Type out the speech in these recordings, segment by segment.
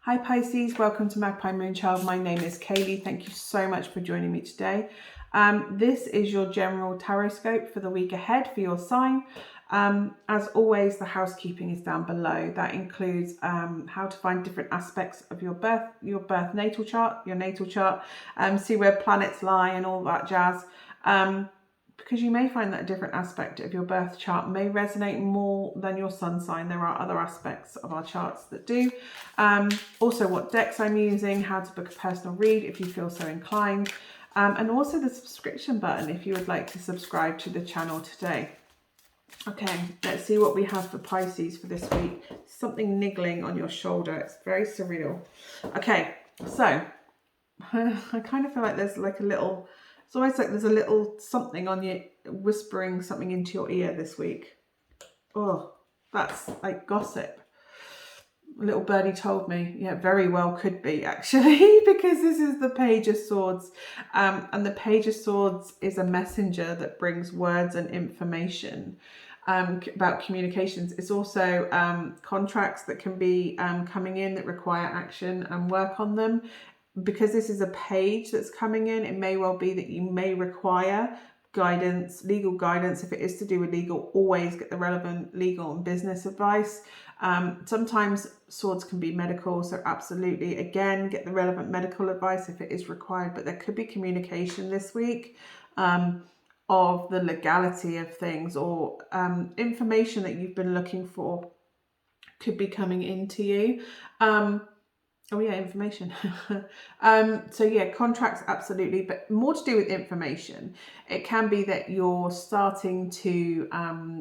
Hi Pisces, welcome to Magpie Moonchild. My name is Kayleigh. Thank you so much for joining me today. This is your general Tarotscope for the week ahead for your sign. As always, the housekeeping is down below. That includes how to find different aspects of your birth natal chart, see where planets lie and all that jazz. Because you may find that a different aspect of your birth chart may resonate more than your sun sign. There are other aspects of our charts that do. Also what decks I'm using, how to book a personal read if you feel so inclined, and also the subscription button if you would like to subscribe to the channel today. Okay, let's see what we have for Pisces for this week. Something niggling on your shoulder. It's very surreal. Okay, so I kind of feel like there's like a little... It's almost like there's a little something on you whispering something into your ear this week. Oh, that's like gossip. A little birdie told me. Yeah, very well could be actually, because this is the Page of Swords. And the Page of Swords is a messenger that brings words and information about communications. It's also contracts that can be coming in that require action and work on them. Because this is a page that's coming in, it may well be that you may require guidance, legal guidance. If it is to do with legal, always get the relevant legal and business advice. Sometimes swords can be medical, so absolutely, again, get the relevant medical advice if it is required. But there could be communication this week of the legality of things, or information that you've been looking for could be coming into you. Oh yeah, information. So yeah, contracts, absolutely, but more to do with information. It can be that you're starting to,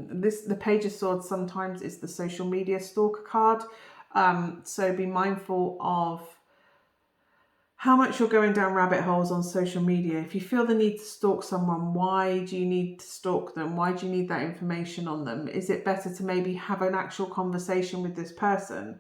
the Page of Swords sometimes is the social media stalker card. So be mindful of how much you're going down rabbit holes on social media. If you feel the need to stalk someone, why do you need to stalk them? Why do you need that information on them? Is it better to maybe have an actual conversation with this person?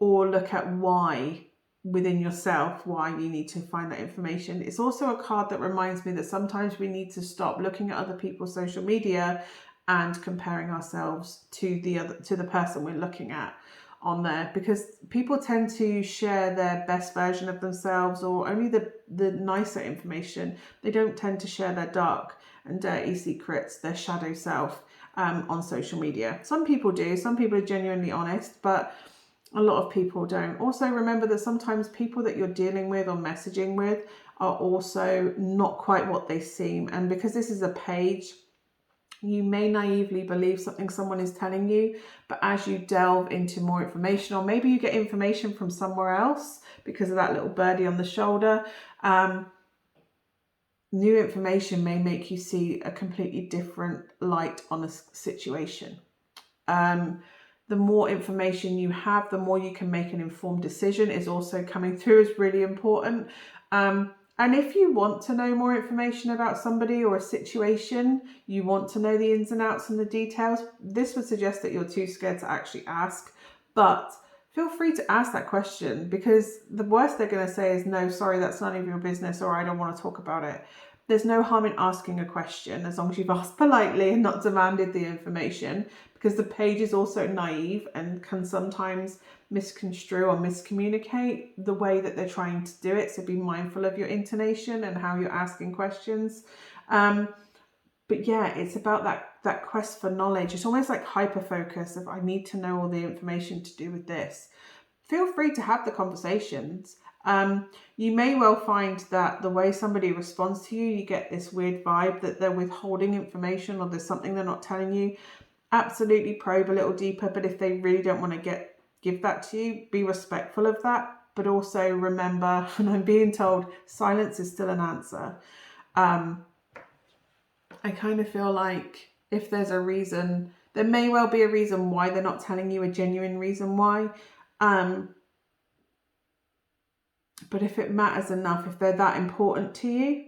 Or look at why within yourself, why you need to find that information. It's also a card that reminds me that sometimes we need to stop looking at other people's social media and comparing ourselves to the person we're looking at on there, because people tend to share their best version of themselves, or only the nicer information. They don't tend to share their dark and dirty secrets, their shadow self on social media. Some people do, some people are genuinely honest, but a lot of people don't. Also remember that sometimes people that you're dealing with or messaging with are also not quite what they seem. And because this is a page, you may naively believe something someone is telling you, but as you delve into more information, or maybe you get information from somewhere else because of that little birdie on the shoulder, new information may make you see a completely different light on a situation. The more information you have, the more you can make an informed decision is also coming through, is really important. And if you want to know more information about somebody or a situation, you want to know the ins and outs and the details, this would suggest that you're too scared to actually ask. But feel free to ask that question, because the worst they're going to say is, no, sorry, that's none of your business, or I don't want to talk about it. There's no harm in asking a question, as long as you've asked politely and not demanded the information, because the page is also naive and can sometimes misconstrue or miscommunicate the way that they're trying to do it. So be mindful of your intonation and how you're asking questions. But yeah, it's about that quest for knowledge. It's almost like hyper-focus of, I need to know all the information to do with this. Feel free to have the conversations. You may well find that the way somebody responds to you, you get this weird vibe that they're withholding information, or there's something they're not telling you. Absolutely probe a little deeper, but if they really don't want to give that to you, be respectful of that. But also remember, and I'm being told, silence is still an answer. I kind of feel like if there's a reason, there may well be a reason why they're not telling you, a genuine reason why. But if it matters enough, if they're that important to you,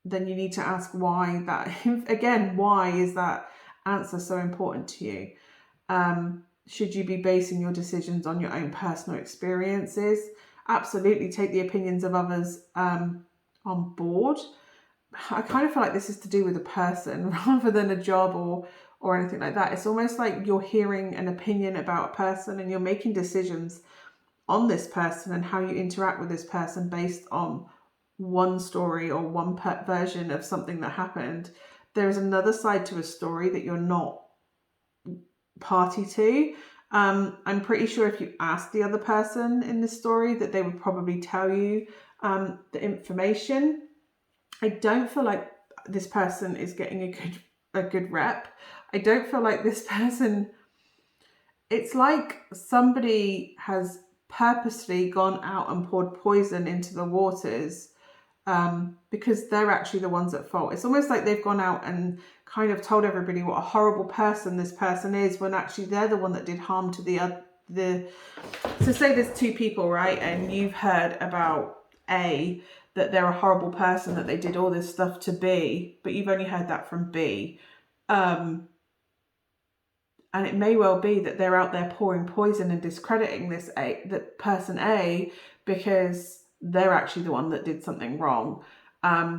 then you need to ask why that, again, why is that answer so important to you? Should you be basing your decisions on your own personal experiences? Absolutely take the opinions of others on board. I kind of feel like this is to do with a person rather than a job or anything like that. It's almost like you're hearing an opinion about a person and you're making decisions on this person and how you interact with this person based on one story or one version of something that happened. There is another side to a story that you're not party to. I'm pretty sure if you asked the other person in the story that they would probably tell you the information. I don't feel like this person is getting a good rep. I don't feel like this person, it's like somebody has purposely gone out and poured poison into the waters because they're actually the ones at fault. It's almost like they've gone out and kind of told everybody what a horrible person this person is, when actually they're the one that did harm to the so say there's two people, right, and you've heard about A, that they're a horrible person, that they did all this stuff to B, but you've only heard that from B. And it may well be that they're out there pouring poison and discrediting the person A, because they're actually the one that did something wrong.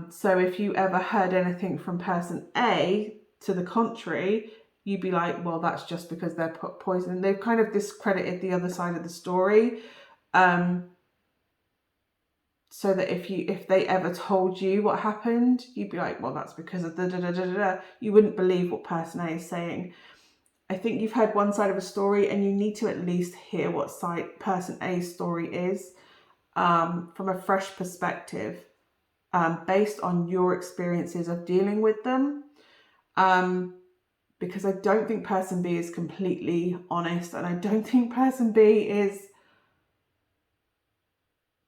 So if you ever heard anything from person A to the contrary, you'd be like, well, that's just because they're put poison. They've kind of discredited the other side of the story. So that if they ever told you what happened, you'd be like, well, that's because of da-da-da-da-da. You wouldn't believe what person A is saying. I think you've heard one side of a story, and you need to at least hear what side person A's story is from a fresh perspective, based on your experiences of dealing with them. Because I don't think person B is completely honest, and I don't think person B is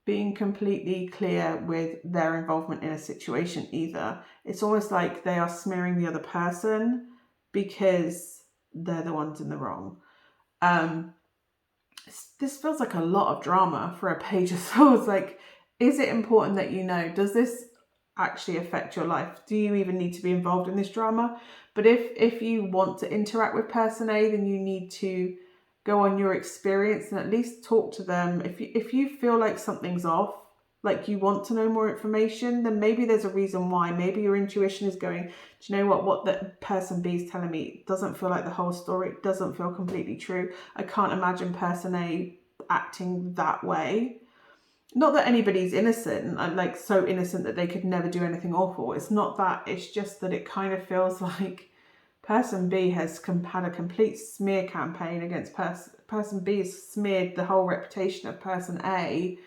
being completely clear with their involvement in a situation either. It's almost like they are smearing the other person because they're the ones in the wrong. This feels like a lot of drama for a page of swords. Like, is it important that you know? Does this actually affect your life? Do you even need to be involved in this drama? But if you want to interact with person A, then you need to go on your experience and at least talk to them. If you feel like something's off, like you want to know more information, then maybe there's a reason why. Maybe your intuition is going, do you know what the person B is telling me doesn't feel like the whole story. It doesn't feel completely true. I can't imagine person A acting that way. Not that anybody's innocent, like so innocent that they could never do anything awful. It's not that. It's just that it kind of feels like person B has had a complete smear campaign against person B. Has smeared the whole reputation of person A.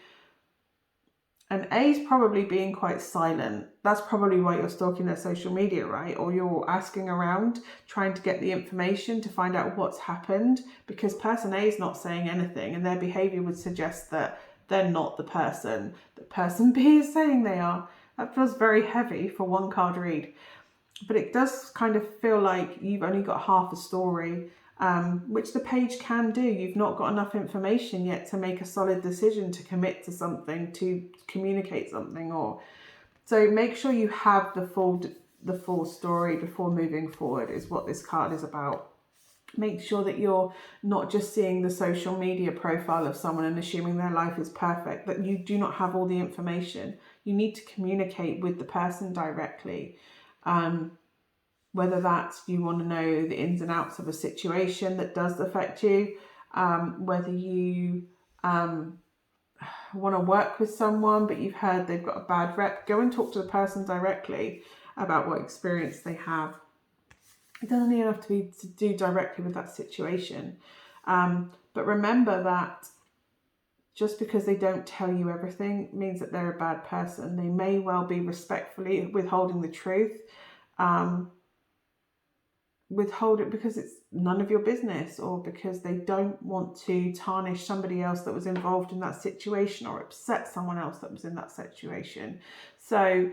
And A's probably being quite silent. That's probably why you're stalking their social media, right? Or you're asking around, trying to get the information to find out what's happened, because person A is not saying anything, and their behavior would suggest that they're not the person that person B is saying they are. That feels very heavy for one card read. But it does kind of feel like you've only got half a story, which the page can do. You've not got enough information yet to make a solid decision, to commit to something, to communicate something. Or so make sure you have the full story before moving forward, is what this card is about. Make sure that you're not just seeing the social media profile of someone and assuming their life is perfect, that you do not have all the information. You need to communicate with the person directly. Whether that's you want to know the ins and outs of a situation that does affect you, whether you want to work with someone but you've heard they've got a bad rep, go and talk to the person directly about what experience they have. It doesn't even have to do directly with that situation. But remember that just because they don't tell you everything means that they're a bad person. They may well be respectfully withholding the truth. Withhold it because it's none of your business, or because they don't want to tarnish somebody else that was involved in that situation, or upset someone else that was in that situation. So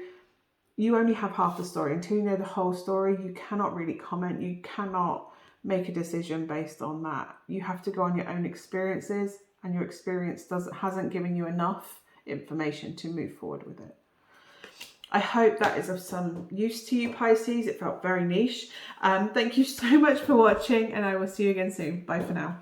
you only have half the story. Until you know the whole story, you cannot really comment. You cannot make a decision based on that. You have to go on your own experiences, and your experience hasn't given you enough information to move forward with it. I hope that is of some use to you, Pisces. It felt very niche. Thank you so much for watching, and I will see you again soon. Bye for now.